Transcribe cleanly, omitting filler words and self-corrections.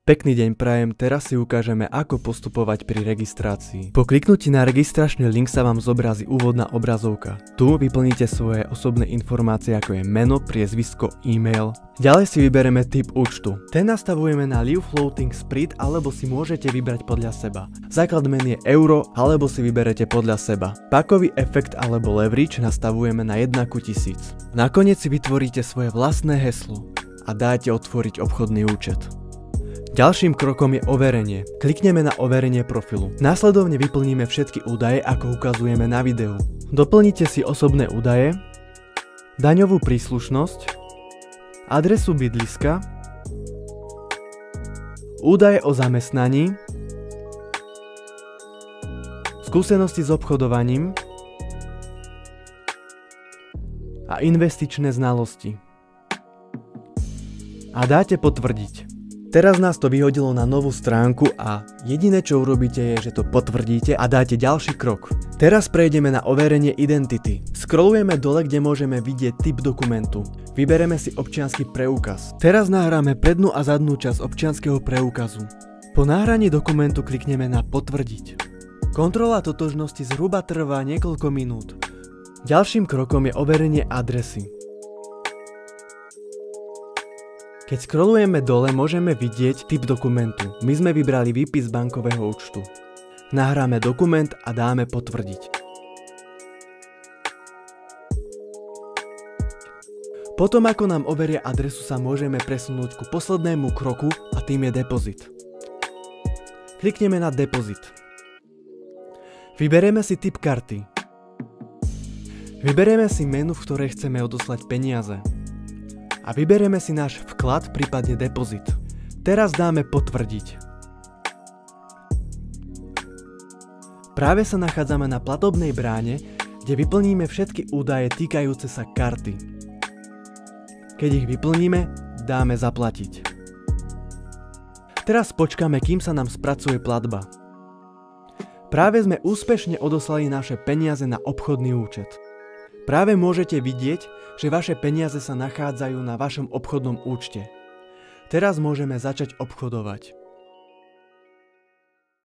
Pekný deň prajem, teraz si ukážeme, ako postupovať pri registrácii. Po kliknutí na registračný link sa vám zobrazí úvodná obrazovka. Tu vyplníte svoje osobné informácie, ako je meno, priezvisko, e-mail. Ďalej si vybereme typ účtu. Ten nastavujeme na Live Floating Split, alebo si môžete vybrať podľa seba. Základ mien je euro, alebo si vyberete podľa seba. Pákový efekt alebo leverage nastavujeme na 1:1000. Nakoniec si vytvoríte svoje vlastné heslo a dáte otvoriť obchodný účet. Ďalším krokom je overenie. Klikneme na overenie profilu. Následovne vyplníme všetky údaje, ako ukazujeme na videu. Doplnite si osobné údaje, daňovú príslušnosť, adresu bydliska, údaje o zamestnaní, skúsenosti s obchodovaním a investičné znalosti. A dáte potvrdiť. Teraz nás to vyhodilo na novú stránku a jediné čo urobíte je, že to potvrdíte a dáte ďalší krok. Teraz prejdeme na overenie identity. Scrollujeme dole, kde môžeme vidieť typ dokumentu. Vybereme si občiansky preukaz. Teraz nahráme prednú a zadnú časť občianskeho preukazu. Po nahraní dokumentu klikneme na potvrdiť. Kontrola totožnosti zhruba trvá niekoľko minút. Ďalším krokom je overenie adresy. Keď scrollujeme dole, môžeme vidieť typ dokumentu. My sme vybrali výpis bankového účtu. Nahráme dokument a dáme potvrdiť. Potom ako nám overia adresu, sa môžeme presunúť ku poslednému kroku a tým je depozit. Klikneme na depozit. Vyberieme si typ karty. Vyberieme si menu, v ktorej chceme odoslať peniaze. A vyberieme si náš vklad, prípadne depozit. Teraz dáme potvrdiť. Práve sa nachádzame na platobnej bráne, kde vyplníme všetky údaje týkajúce sa karty. Keď ich vyplníme, dáme zaplatiť. Teraz počkáme, kým sa nám spracuje platba. Práve sme úspešne odoslali naše peniaze na obchodný účet. Práve môžete vidieť, že vaše peniaze sa nachádzajú na vašom obchodnom účte. Teraz môžeme začať obchodovať.